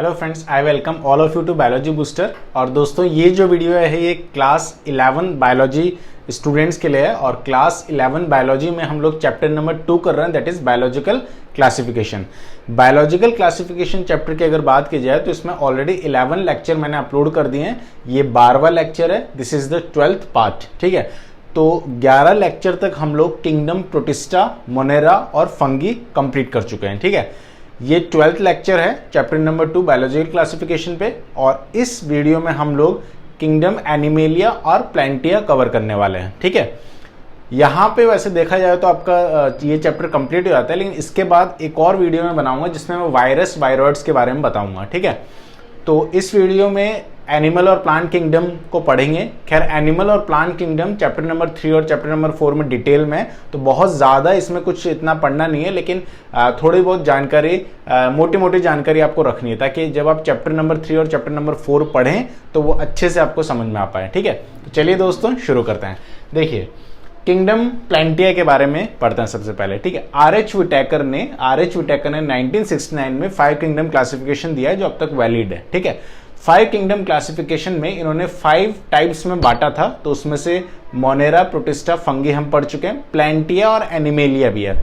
Hello friends, I welcome all of you to biology booster. और दोस्तों, ये जो वीडियो है ये क्लास 11 बायोलॉजी स्टूडेंट्स के लिए है। और क्लास 11 बायोलॉजी में हम लोग चैप्टर नंबर 2 कर रहे हैं, that is biological classification. Biological classification chapter की अगर बात की जाए तो इसमें ऑलरेडी 11 लेक्चर मैंने अपलोड कर दिए हैं। ये 12वां लेक्चर है, this is the 12th part. ठीक है, तो 11 लेक्चर तक हम लोग किंगडम प्रोटिस्टा, मोनेरा और फंगी कंप्लीट कर चुके हैं। ठीक है, ये 12th लेक्चर है चैप्टर नंबर 2 बायोलॉजिकल क्लासिफिकेशन पे। और इस वीडियो में हम लोग किंगडम एनिमेलिया और प्लांटिया कवर करने वाले हैं। ठीक है, यहाँ पे वैसे देखा जाए तो आपका ये चैप्टर कंप्लीट हो जाता है, लेकिन इसके बाद एक और वीडियो में बनाऊंगा जिसमें मैं वायरस वायरॉइड्स के बारे में बताऊंगा। ठीक है, तो इस वीडियो में एनिमल और प्लांट किंगडम को पढ़ेंगे। खैर, एनिमल और प्लांट किंगडम चैप्टर नंबर 3 और चैप्टर नंबर 4 में डिटेल में, तो बहुत ज़्यादा इसमें कुछ इतना पढ़ना नहीं है, लेकिन थोड़ी बहुत जानकारी, मोटी मोटी जानकारी आपको रखनी है, ताकि जब आप चैप्टर नंबर 3 और चैप्टर नंबर 4 पढ़ें तो वो अच्छे से आपको समझ में आ पाए। ठीक है, तो चलिए दोस्तों शुरू करते हैं। देखिए, किंगडम प्लांटिया के बारे में पढ़ते हैं सबसे पहले। ठीक है, आर.एच. विटेकर ने 1969 में 5 किंगडम क्लासिफिकेशन दिया है, जो अब तक वैलिड है। ठीक है, 5 किंगडम क्लासिफिकेशन में इन्होंने 5 टाइप्स में बांटा था, तो उसमें से मोनेरा, प्रोटिस्टा, फंगी हम पढ़ चुके हैं। प्लांटिया और एनिमेलिया भी है।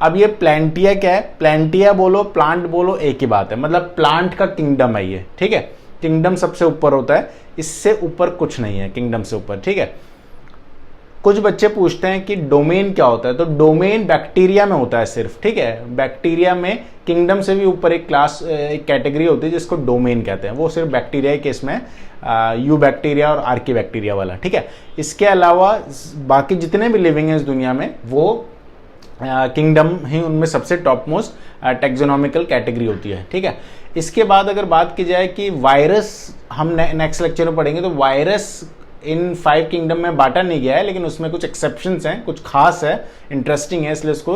अब ये प्लांटिया क्या है? प्लांटिया बोलो, प्लांट बोलो, एक ही बात है, मतलब प्लांट का किंगडम है ये। ठीक है, किंगडम सबसे ऊपर होता है, इससे ऊपर कुछ नहीं है किंगडम से ऊपर। ठीक है, कुछ बच्चे पूछते हैं कि डोमेन क्या होता है, तो डोमेन बैक्टीरिया में होता है सिर्फ। ठीक है, बैक्टीरिया में किंगडम से भी ऊपर एक क्लास, एक कैटेगरी होती है जिसको डोमेन कहते हैं, वो सिर्फ बैक्टीरिया के केस में यू बैक्टीरिया और आर्की बैक्टीरिया वाला। ठीक है, इसके अलावा बाकी जितने भी लिविंग है इस दुनिया में वो किंगडम ही उनमें सबसे टॉप मोस्ट टेक्सोनॉमिकल कैटेगरी होती है। ठीक है, इसके बाद अगर बात की जाए कि वायरस, हम नेक्स्ट लेक्चर में पढ़ेंगे, तो वायरस इन 5 किंगडम में बांटा नहीं गया है, लेकिन उसमें कुछ एक्सेप्शंस हैं, कुछ खास है, इंटरेस्टिंग है, इसलिए इसको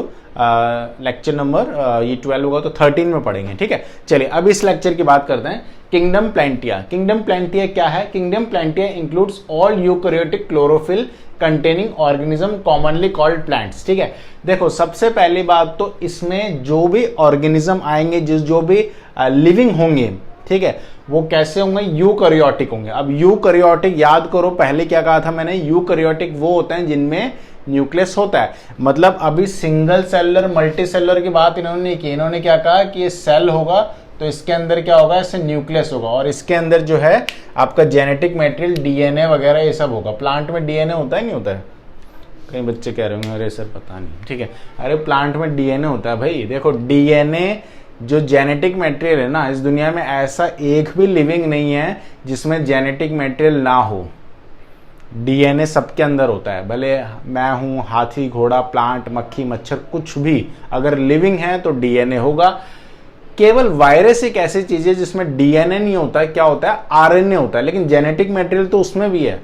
लेक्चर नंबर ये 12 होगा तो 13 में पढ़ेंगे। ठीक है, चलिए अब इस लेक्चर की बात करते हैं। किंगडम प्लांटिया। किंगडम प्लांटिया क्या है? Kingdom plantae includes all eukaryotic chlorophyll containing organism commonly called plants. ठीक है, देखो सबसे पहली बात तो इसमें जो भी ऑर्गेनिज्म आएंगे, जो भी लिविंग होंगे, ठीक है, वो कैसे होंगे? यूकैरियोटिक होंगे। अब यूकैरियोटिक याद करो, पहले क्या कहा था मैंने? यूकैरियोटिक वो होते हैं जिनमें न्यूक्लियस होता है। मतलब अभी सिंगल सेलर मल्टी सेलर की बात इन्होंने नहीं की। इन्होंने क्या कहा कि ये सेल होगा तो इसके अंदर क्या होगा? इससे न्यूक्लियस होगा, और इसके अंदर जो है आपका जेनेटिक मटेरियल, डीएनए वगैरह ये सब होगा। प्लांट में डीएनए होता है नहीं होता है? कई बच्चे कह रहे होंगे अरे सर पता नहीं। ठीक है, अरे प्लांट में डीएनए होता है भाई। देखो, डीएनए जो जेनेटिक मटेरियल है ना, इस दुनिया में ऐसा एक भी लिविंग नहीं है जिसमें जेनेटिक मटेरियल ना हो। डीएनए सबके अंदर होता है, भले मैं हूं, हाथी, घोड़ा, प्लांट, मक्खी, मच्छर, कुछ भी अगर लिविंग है तो डीएनए होगा। केवल वायरस एक ऐसी चीज है जिसमें डीएनए नहीं होता है, क्या होता है? आरएनए होता है, लेकिन जेनेटिक मटेरियल तो उसमें भी है।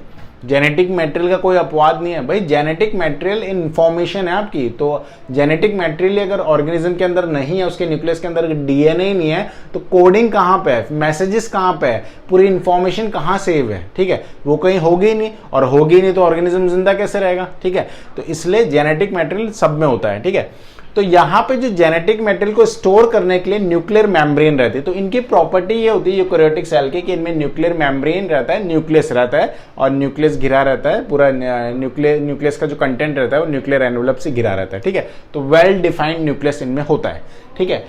जेनेटिक मटेरियल का कोई अपवाद नहीं है भाई। जेनेटिक मटेरियल इन्फॉर्मेशन है आपकी, तो जेनेटिक मटेरियल अगर ऑर्गेनिज्म के अंदर नहीं है, उसके न्यूक्लियस के अंदर अगर डीएनए ही नहीं है, तो कोडिंग कहाँ पे है, मैसेजेस कहाँ पे है, पूरी इन्फॉर्मेशन कहाँ सेव है? ठीक है, वो कहीं होगी नहीं, और होगी नहीं तो ऑर्गेनिज्म जिंदा कैसे रहेगा? ठीक है, तो इसलिए जेनेटिक मटेरियल सब में होता है। ठीक है, तो यहाँ पे जो जेनेटिक मटेरियल को स्टोर करने के लिए न्यूक्लियर मेम्ब्रेन रहती है, तो इनकी प्रॉपर्टी ये होती है यूकैरियोटिक सेल की कि इनमें न्यूक्लियर मेम्ब्रेन रहता है, न्यूक्लियस रहता है, और न्यूक्लियस घिरा रहता है, पूरा न्यूक्लियस का जो कंटेंट रहता है वो न्यूक्लियर एनवेलप से घिरा रहता है। ठीक है, तो वेल डिफाइंड न्यूक्लियस इनमें होता है। ठीक है,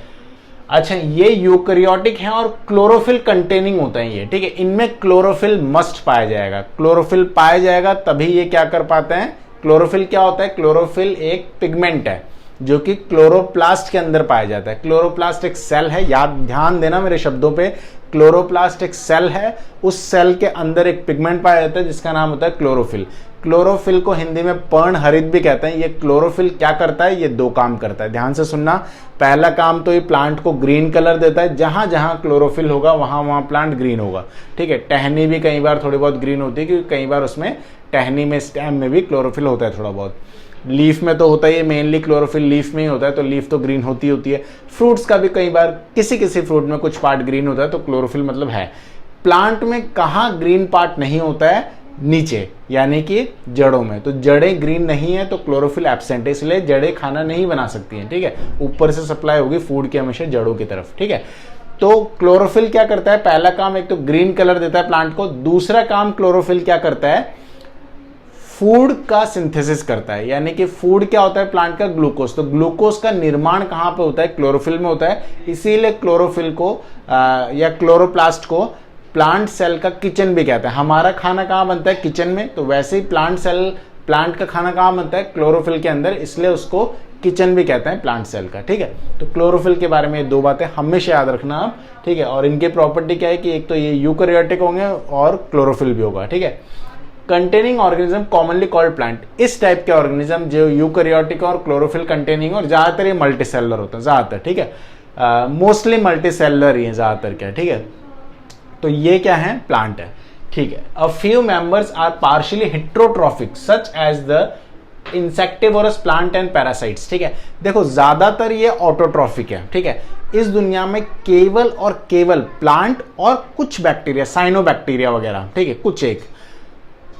अच्छा, ये यूकैरियोटिक है और क्लोरोफिल कंटेनिंग होता है ये। ठीक है, इनमें क्लोरोफिल मस्ट पाया जाएगा। क्लोरोफिल पाया जाएगा तभी ये क्या कर पाते हैं। क्लोरोफिल क्या होता है? क्लोरोफिल एक पिगमेंट है जो कि क्लोरोप्लास्ट के अंदर पाया जाता है। क्लोरोप्लास्ट एक सेल है, याद ध्यान देना मेरे शब्दों पे। क्लोरोप्लास्ट एक सेल है, उस सेल के अंदर एक पिगमेंट पाया जाता है जिसका नाम होता है क्लोरोफिल। क्लोरोफिल को हिंदी में पर्णहरित भी कहते हैं। ये क्लोरोफिल क्या करता है? ये 2 काम करता है, ध्यान से सुनना। पहला काम तो ये प्लांट को ग्रीन कलर देता है, जहां जहां क्लोरोफिल होगा वहां वहां प्लांट ग्रीन होगा। ठीक है, टहनी भी कई बार थोड़ी बहुत ग्रीन होती है, क्योंकि कई बार उसमें टहनी में, स्टेम में भी क्लोरोफिल होता है थोड़ा बहुत। लीफ में तो होता ही है, मेनली क्लोरोफिल लीफ में ही होता है, तो लीफ तो ग्रीन होती है। फ्रूट्स का भी कई बार किसी किसी फ्रूट में कुछ पार्ट ग्रीन होता है, तो क्लोरोफिल मतलब है। प्लांट में कहाँ ग्रीन पार्ट नहीं होता है? नीचे, यानी कि जड़ों में। तो जड़ें ग्रीन नहीं है तो क्लोरोफिल एब्सेंट है, इसलिए जड़ें खाना नहीं बना सकती हैं। ठीक है, ऊपर से सप्लाई होगी फूड की हमेशा जड़ों की तरफ। ठीक है, तो क्लोरोफिल क्या करता है, पहला काम एक तो ग्रीन कलर देता है प्लांट को, दूसरा काम क्लोरोफिल क्या करता है, फूड का सिंथेसिस करता है। यानी कि फूड क्या होता है प्लांट का, ग्लूकोज। तो ग्लूकोज का निर्माण कहां पे होता है, क्लोरोफिल में होता है। इसीलिए क्लोरोफिल को या क्लोरोप्लास्ट को प्लांट सेल का किचन भी कहते हैं। हमारा खाना कहां बनता है, किचन में, तो वैसे ही प्लांट का खाना कहां बनता है, क्लोरोफिल के अंदर, इसलिए उसको किचन भी कहते हैं प्लांट सेल का। ठीक है, तो क्लोरोफिल के बारे में ये दो बातें हमेशा याद रखना आप। ठीक है, और इनके प्रॉपर्टी क्या है कि एक तो ये यूकैरियोटिक होंगे और क्लोरोफिल भी होगा। ठीक है, containing organism commonly called plant. इस टाइप के ऑर्गेनिज्म जो यूकैरियोटिक और क्लोरोफिल कंटेनिंग और ज्यादातर ये मल्टीसेलुलर होते हैं, ज्यादातर। ठीक है, मोस्टली मल्टीसेलुलर ही है ज्यादातर क्या। ठीक है, तो ये क्या है, प्लांट है। ठीक है, a few members are partially heterotrophic such as the insectivorous plant and parasites. ठीक है, देखो ज्यादातर ये ऑटोट्रॉफिक है। ठीक है, इस दुनिया में केवल और केवल प्लांट और कुछ बैक्टीरिया, साइनोबैक्टीरिया वगैरह, ठीक है, कुछ एक,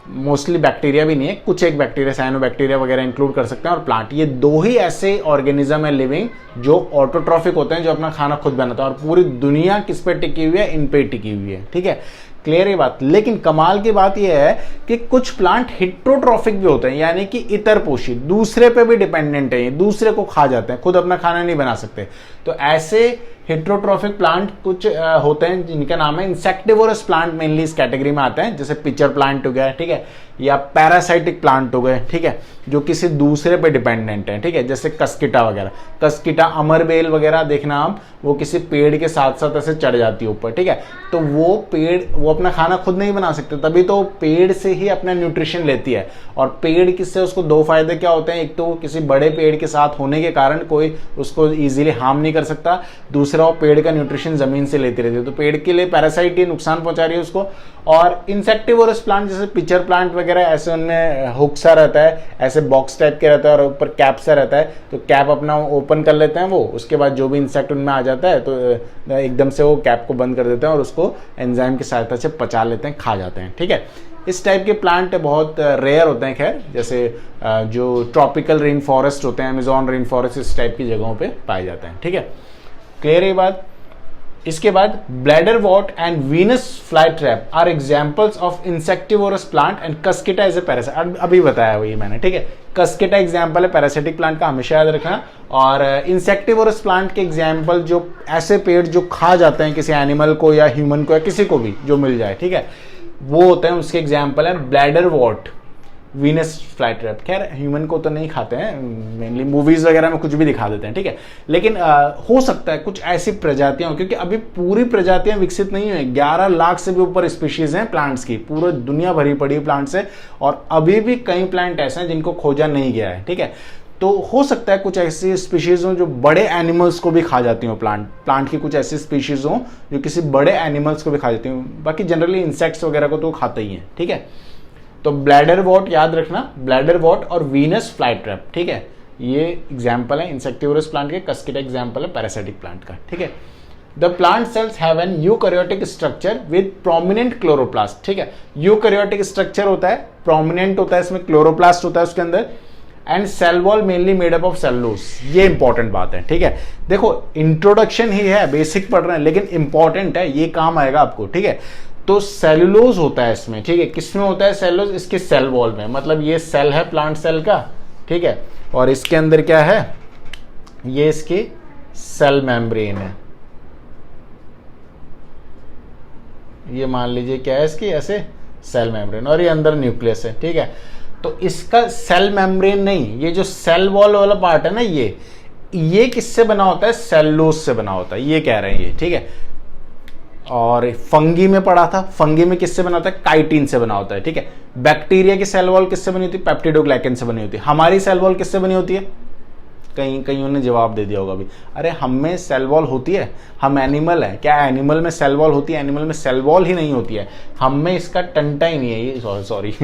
मोस्टली बैक्टीरिया भी नहीं है, कुछ एक बैक्टीरिया, साइनोबैक्टीरिया वगैरह इंक्लूड कर सकते हैं, और प्लांट, ये दो ही ऐसे ऑर्गेनिज्म है लिविंग जो ऑटोट्रॉफिक होते हैं, जो अपना खाना खुद बनाता है। और पूरी दुनिया किस पे टिकी हुई है, इन पे टिकी हुई है। ठीक है, क्लियर ये बात। लेकिन कमाल की बात यह है कि कुछ प्लांट हेट्रोट्रॉफिक भी होते हैं, यानी कि इतर पोषी, दूसरे पे भी डिपेंडेंट है, दूसरे को खा जाते हैं, खुद अपना खाना नहीं बना सकते। तो ऐसे हेट्रोट्रॉफिक प्लांट कुछ होते हैं जिनका नाम है इंसेक्टिवोरस प्लांट, मेनली इस कैटेगरी में आते हैं, जैसे पिचर प्लांट हो गया, ठीक है, या पैरासाइटिक प्लांट हो गए, ठीक है, जो किसी दूसरे पे डिपेंडेंट है। ठीक है, जैसे कस्किटा वगैरह, कस्किटा, अमरबेल वगैरह देखना आप, वो किसी पेड़ के साथ साथ ऐसे चढ़ जाती है ऊपर। ठीक है, तो वो पेड़, वो अपना खाना खुद नहीं बना सकते, तभी तो पेड़ से ही अपना न्यूट्रिशन लेती है। और पेड़ किससे, उसको दो फायदे क्या होते हैं, एक तो किसी बड़े पेड़ के साथ होने के कारण कोई उसको इजीली हार्म नहीं कर सकता, दूसरा वो पेड़ का न्यूट्रिशन जमीन से लेती रहती है, तो पेड़ के लिए पैरासाइट ही नुकसान पहुंचा रही है उसको। और इंसेक्टिवोरस प्लांट जैसे पिचर प्लांट वगैरह, ऐसे उनमें हुक सा रहता है, ऐसे बॉक्स टाइप के रहता है और ऊपर कैप सा रहता है, तो कैप अपना ओपन कर लेते हैं वो, उसके बाद जो भी इंसेक्ट उनमें आ जाता है तो एकदम से वो कैप को बंद कर देते हैं और उसको एंजाइम की सहायता से पचा लेते हैं, खा जाते हैं। ठीक है, इस टाइप के प्लांट बहुत रेयर होते हैं, खैर, जैसे जो ट्रॉपिकल रेन फॉरेस्ट होते हैं, अमेजॉन रेन फॉरेस्ट, इस टाइप की जगहों पे पाए जाते हैं। ठीक है, क्लियर है बात। इसके बाद bladderwort and Venus flytrap are examples of insectivorous plant and cuscuta is a parasite. अभी बताया वही मैंने। ठीक है, कस्किटा एग्जांपल है पैरासिटिक प्लांट का, हमेशा याद रखना। और इंसेक्टिवोरस प्लांट के एग्जांपल जो ऐसे पेड़ जो खा जाते हैं किसी एनिमल को या ह्यूमन को या किसी को भी जो मिल जाए, ठीक है, वो होते हैं, उसके एग्जाम्पल है bladder what, Venus fly trap. खैर ह्यूमन को तो नहीं खाते हैं, मेनली मूवीज वगैरह में कुछ भी दिखा देते हैं। ठीक है, लेकिन हो सकता है कुछ ऐसी प्रजातियां हो, क्योंकि अभी पूरी प्रजातियां विकसित नहीं हुई, 11 लाख से भी ऊपर स्पीशीज हैं प्लांट्स की, पूरी दुनिया भरी पड़ी है प्लांट से, और अभी भी कई प्लांट ऐसे हैं जिनको खोजा नहीं गया है। ठीक है, तो हो सकता है कुछ ऐसी स्पीशीज हो जो बड़े एनिमल्स को भी खा जाती हो, प्लांट की कुछ ऐसी स्पीशीज हो जो किसी बड़े एनिमल्स को भी खा जाती हो, बाकी जनरली इंसेक्ट्स वगैरह को तो खाते ही हैं। ठीक है, तो ब्लैडर वॉट याद रखना, ब्लैडर वॉट और वीनस फ्लाई ट्रैप। ठीक है, ये एग्जाम्पल है इंसेक्टिवोरस प्लांट के, कस्किटा एग्जाम्पल है पैरासिटिक प्लांट का। ठीक है, the plant cells have an eukaryotic structure with prominent chloroplast. ठीक है, यूकैरियोटिक स्ट्रक्चर होता है, प्रोमिनेंट होता है, इसमें क्लोरोप्लास्ट होता है उसके अंदर, and cell wall mainly made up of cellulose. ये इंपॉर्टेंट बात है। ठीक है, देखो इंट्रोडक्शन ही है, बेसिक पढ़ रहे हैं, लेकिन इंपॉर्टेंट है, ये काम आएगा आपको। ठीक है, तो सेलुलोज होता है इसमें। ठीक है, किसमें होता है सेलुलोज, इसके सेल वॉल में, मतलब ये सेल है प्लांट सेल का। ठीक है, और इसके अंदर क्या है, ये इसकी सेल मेम्ब्रेन है, ये मान लीजिए क्या है इसकी, ऐसे सेल मेम्ब्रेन, और ये अंदर न्यूक्लियस है। ठीक है, तो इसका सेल मेम्ब्रेन नहीं, ये जो सेल वॉल वाला पार्ट है ना, ये किससे बना होता है, सेलुलोज से बना होता है, ये कह रहे हैं ये। ठीक है, और फंगी में पढ़ा था, फंगी में किससे बना होता है, काइटिन से बना होता है। ठीक है, बैक्टीरिया की सेल वॉल किससे बनी होती है, पेप्टिडोग्लाइकन से बनी होती है। हमारी सेल वॉल किससे बनी होती है, कईयों ने जवाब दे दिया होगा अभी, अरे हम में सेल वॉल होती है, हम एनिमल है क्या, एनिमल में सेल वॉल होती है, एनिमल में सेल वॉल ही नहीं होती है, हम में इसका टंटा ही नहीं है, ये सॉरी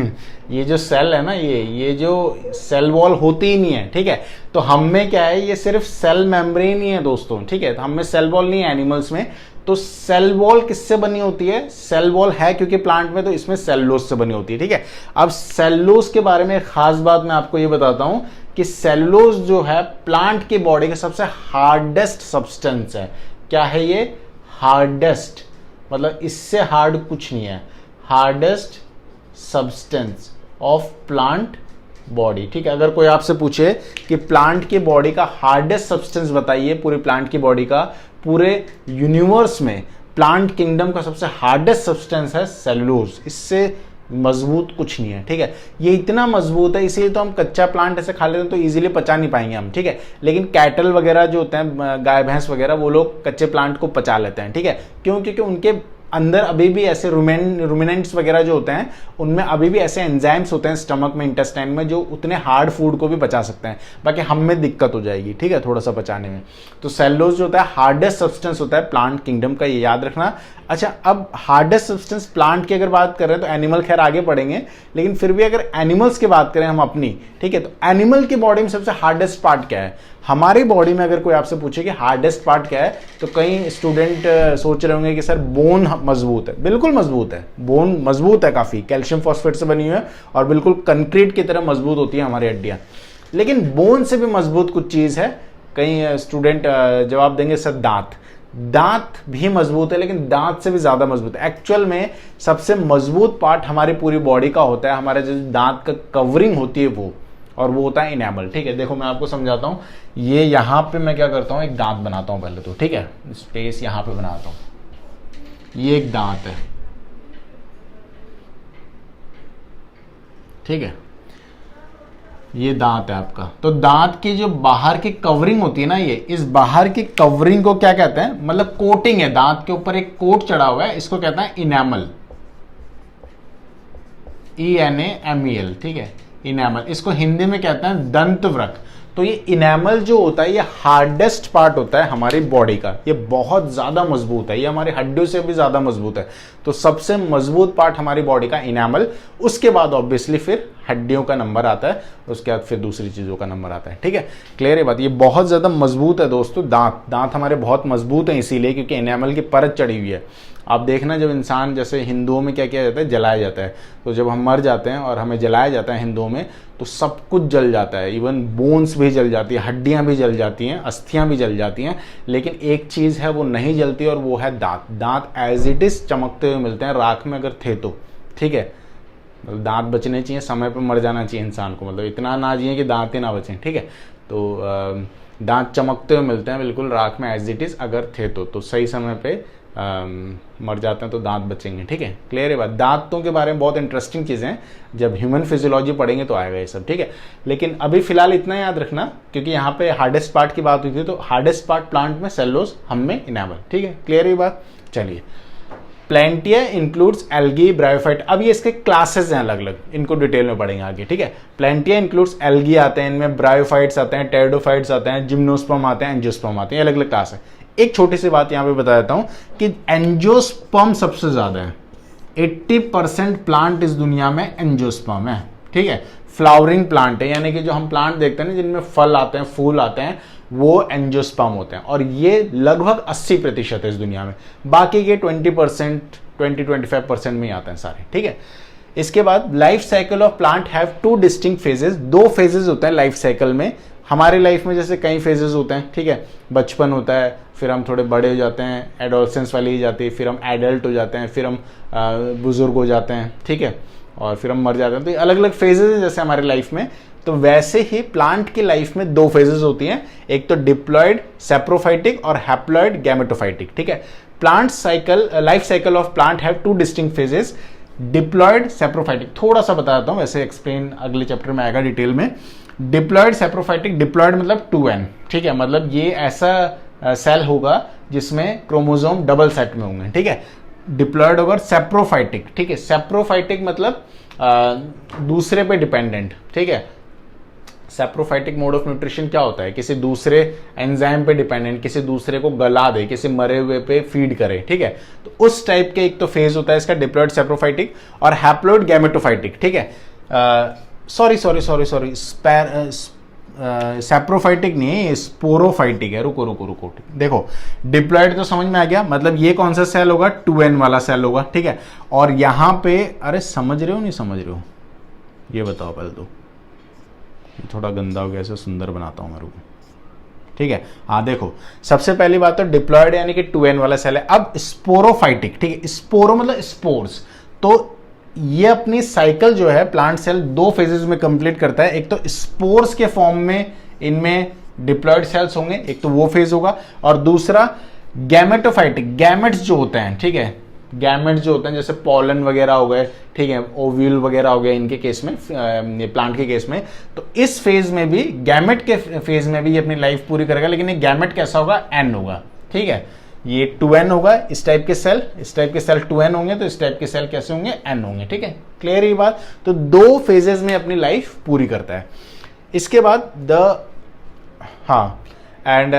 ये जो सेल है ना, ये जो सेल वॉल होती ही नहीं है। ठीक है, तो हम में क्या है, ये सिर्फ सेल मेम्ब्रेन ही है दोस्तों। ठीक है, तो हम में सेल वॉल नहीं है एनिमल्स में। तो सेल वॉल किससे बनी होती है, सेल वॉल है क्योंकि प्लांट में, तो इसमें सेलुलोज से बनी होती है। ठीक है, अब सेलुलोज के बारे में खास बात मैं आपको ये बताता हूं कि सेलुलोज जो है प्लांट की बॉडी का सबसे हार्डेस्ट सब्सटेंस है। क्या है ये, हार्डेस्ट, मतलब इससे हार्ड कुछ नहीं है, hardest substance of plant body. ठीक है, अगर कोई आपसे पूछे कि प्लांट की बॉडी का हार्डेस्ट सब्सटेंस बताइए, पूरे प्लांट की बॉडी का, पूरे यूनिवर्स में प्लांट किंगडम का सबसे हार्डेस्ट सब्सटेंस है सेलुलोज, इससे मजबूत कुछ नहीं है। ठीक है, ये इतना मजबूत है इसलिए तो हम कच्चा प्लांट ऐसे खा लेते हैं तो इजीली पचा नहीं पाएंगे हम। ठीक है, लेकिन कैटल वगैरह जो होते हैं, गाय भैंस वगैरह, वो लोग कच्चे प्लांट को पचा लेते हैं। ठीक है, क्यों? क्योंकि उनके अंदर अभी भी ऐसे रुमिनेंट्स वगैरह जो होते हैं, उनमें अभी भी ऐसे एंजाइम्स होते हैं स्टमक में, इंटेस्टाइन में, जो उतने हार्ड फूड को भी पचा सकते हैं। बाकी हम में दिक्कत हो जाएगी, ठीक है, थोड़ा सा पचाने में। तो सेलुलोज जो होता है हार्डेस्ट सब्सटेंस होता है प्लांट किंगडम का, ये याद रखना। अच्छा, अब हार्डेस्ट सब्सटेंस प्लांट की अगर बात कर रहे हैं तो एनिमल खैर आगे पढ़ेंगे, लेकिन फिर भी अगर एनिमल्स की बात करें हम अपनी, ठीक है, तो एनिमल की बॉडी में सबसे हार्डेस्ट पार्ट क्या है? हमारी बॉडी में अगर कोई आपसे पूछे कि हार्डेस्ट पार्ट क्या है, तो कई स्टूडेंट सोच रहे होंगे कि सर बोन मजबूत है। बिल्कुल मजबूत है, बोन मजबूत है काफी, कैल्शियम फॉस्फेट से बनी हुई है और बिल्कुल कंक्रीट की तरह मजबूत होती है हमारी हड्डियां। लेकिन बोन से भी मजबूत कुछ चीज है। कई स्टूडेंट जवाब देंगे सर दांत। दांत भी मजबूत है, लेकिन दांत से भी ज्यादा मजबूत है। एक्चुअल में सबसे मजबूत पार्ट हमारी पूरी बॉडी का होता है, हमारे जो दांत का कवरिंग होती है वो, और वो होता है इनेमल। ठीक है, देखो मैं आपको समझाता हूं। ये यहां पे मैं क्या करता हूं, एक दांत बनाता हूं पहले तो। ठीक है, स्पेस यहां पे बनाता हूं। ये एक दांत है, ठीक है, ये दांत है आपका। तो दांत की जो बाहर की कवरिंग होती है ना, ये इस बाहर की कवरिंग को क्या कहते हैं? मतलब कोटिंग है, दांत के ऊपर एक कोट चढ़ा हुआ है, इसको कहते हैं इनेमल, ENAMEL। ठीक है, इनेमल, इसको हिंदी में कहते हैं दंतवृक्क। तो ये इनेमल जो होता है, ये हार्डेस्ट पार्ट होता है हमारी बॉडी का, ये बहुत ज्यादा मजबूत है, ये हमारी हड्डियों से भी ज्यादा मजबूत है। तो सबसे मजबूत पार्ट हमारी बॉडी का इनेमल, उसके बाद ऑब्वियसली फिर हड्डियों का नंबर आता है, उसके बाद फिर दूसरी चीजों का नंबर आता है। ठीक है, क्लियर है बात? ये बहुत ज्यादा मजबूत है दोस्तों। दांत हमारे बहुत मजबूत है इसीलिए क्योंकि इनेमल की परत चढ़ी हुई है। आप देखना, जब इंसान, जैसे हिंदुओं में क्या किया जाता है, जलाया जाता है। तो जब हम मर जाते हैं और हमें जलाया जाता है हिंदुओं में, तो सब कुछ जल जाता है, इवन बोन्स भी जल जाती है, हड्डियां भी जल जाती हैं, अस्थियां भी जल जाती हैं। लेकिन एक चीज है वो नहीं जलती, और वो है दांत। दांत एज इट इज चमकते हुए मिलते हैं राख में अगर थे तो। ठीक है, मतलब दांत बचने चाहिए, समय पे मर जाना चाहिए इंसान को, मतलब इतना ना जिए कि दांत ही ना बचें। ठीक है, तो दांत चमकते हुए मिलते हैं बिल्कुल राख में एज इट इज अगर थे तो सही समय पे मर जाते हैं तो दांत बचेंगे। ठीक है, क्लियर है बात? दांतों के बारे में बहुत इंटरेस्टिंग चीज़ें हैं, जब ह्यूमन फिजियोलॉजी पढ़ेंगे तो आएगा ये सब। ठीक है, लेकिन अभी फिलहाल इतना याद रखना, क्योंकि यहाँ पे हार्डेस्ट पार्ट की बात हुई थी, तो हार्डेस्ट पार्ट प्लांट में सेलुलोज, हम में इनेमल। ठीक है, क्लियर है बात? चलिए, प्लैंटिया इंक्लूड्स एल्गी, ब्रायोफाइट। अब ये इसके क्लासेस हैं अलग अलग, इनको डिटेल में पढ़ेंगे आगे। ठीक है, प्लैंटिया इंक्लूड्स एल्गी आते हैं, इनमें ब्रायोफाइट्स आते हैं, टेरिडोफाइट्स आते हैं, जिम्नोस्पर्म आते हैं, एंजियोस्पर्म आते हैं, अलग अलग क्लास है। एक छोटी सी बात यहाँ पे बता देता हूं कि एंजियोस्पर्म सबसे ज्यादा है। 80% प्लांट इस दुनिया में एंजियोस्पर्म है। ठीक है, फ्लावरिंग प्लांट है, यानी कि जो हम प्लांट देखते हैं ना जिनमें फल आते हैं, फूल आते हैं, वो एंजियोस्पर्म होते हैं, और ये लगभग 80% है इस दुनिया में। बाकी के 20%, 20-25% में ही आते हैं सारे। ठीक है, इसके बाद life cycle of plant have 2 distinct phases. 2 phases होते हैं लाइफ साइकिल में। हमारी लाइफ में जैसे कई फेजेस होते हैं, ठीक है, बचपन होता है, फिर हम थोड़े बड़े हो जाते हैं, एडोलसेंस वाली जाती है, फिर हम एडल्ट हो जाते हैं, फिर हम बुजुर्ग हो जाते हैं, ठीक है, और फिर हम मर जाते हैं। तो अलग अलग फेजेस हैं जैसे हमारी लाइफ में। तो वैसे ही प्लांट की लाइफ में 2 फेजेस होती हैं, एक तो डिप्लॉयड सेप्रोफाइटिक और हैप्लॉयड गैमेटोफाइटिक। ठीक है, plant cycle, life cycle of plant have 2 distinct phases, diploid sporophytic. थोड़ा सा बता देता हूं, वैसे एक्सप्लेन अगले चैप्टर में आएगा डिटेल में। डिप्लॉयड सेप्रोफाइटिक, डिप्लॉयड मतलब 2n। ठीक है, मतलब ये ऐसा सेल होगा जिसमें क्रोमोसोम डबल सेट में होंगे। ठीक है, डिप्लॉयड होगा। सेप्रोफाइटिक, ठीक है, सेप्रोफाइटिक मतलब दूसरे पे डिपेंडेंट। ठीक है, सेप्रोफाइटिक मोड ऑफ न्यूट्रिशन क्या होता है? किसी दूसरे एंजाइम पे डिपेंडेंट, किसी दूसरे को गला दे, किसी मरे हुए पे फीड करे। ठीक है, तो उस टाइप के एक तो फेज होता है इसका, डिप्लॉयड सेप्रोफाइटिक, और हैप्लॉयड गैमेटोफाइटिक। ठीक है, सॉरी सेप्रोफाइटिक नहीं है, स्पोरोफाइटिक है। रुको, देखो, डिप्लॉयड तो समझ में आ गया, मतलब ये कौन सा सेल होगा? 2n वाला सेल होगा। ठीक है, और यहां पे, अरे समझ रहे हो नहीं समझ रहे हो, ये बताओ पहले तो। थोड़ा गंदा हो गया, इसे सुंदर बनाता हूं मैं। रुको, ठीक है। हाँ देखो, सबसे पहली बात तो डिप्लॉयड यानी कि 2n वाला सेल है। अब स्पोरोफाइटिक, ठीक है, स्पोरो मतलब स्पोर्स, तो ये अपनी साइकिल जो है प्लांट सेल 2 फेजेस में कंप्लीट करता है। एक तो स्पोर्स के फॉर्म में इनमें डिप्लॉयड सेल्स होंगे, एक तो वो फेज होगा, और दूसरा गैमेटोफाइटिक, गैमेट्स जो होते हैं, ठीक है, गैमेट्स जो होते हैं जैसे पॉलन वगैरह हो गए, ठीक है, ओव्यूल वगैरह हो गए इनके केस में, प्लांट के केस में, तो इस फेज में भी, गैमेट के फेज में भी ये अपनी लाइफ पूरी करेगा, लेकिन ये गैमेट कैसा होगा, एन होगा, ठीक है, ये 2n होगा, इस टाइप के सेल, इस टाइप के सेल 2n होंगे, तो इस टाइप के सेल कैसे होंगे, n होंगे, ठीक है, क्लियर ये बात। तो 2 फेजेस में अपनी लाइफ पूरी करता है। इसके बाद and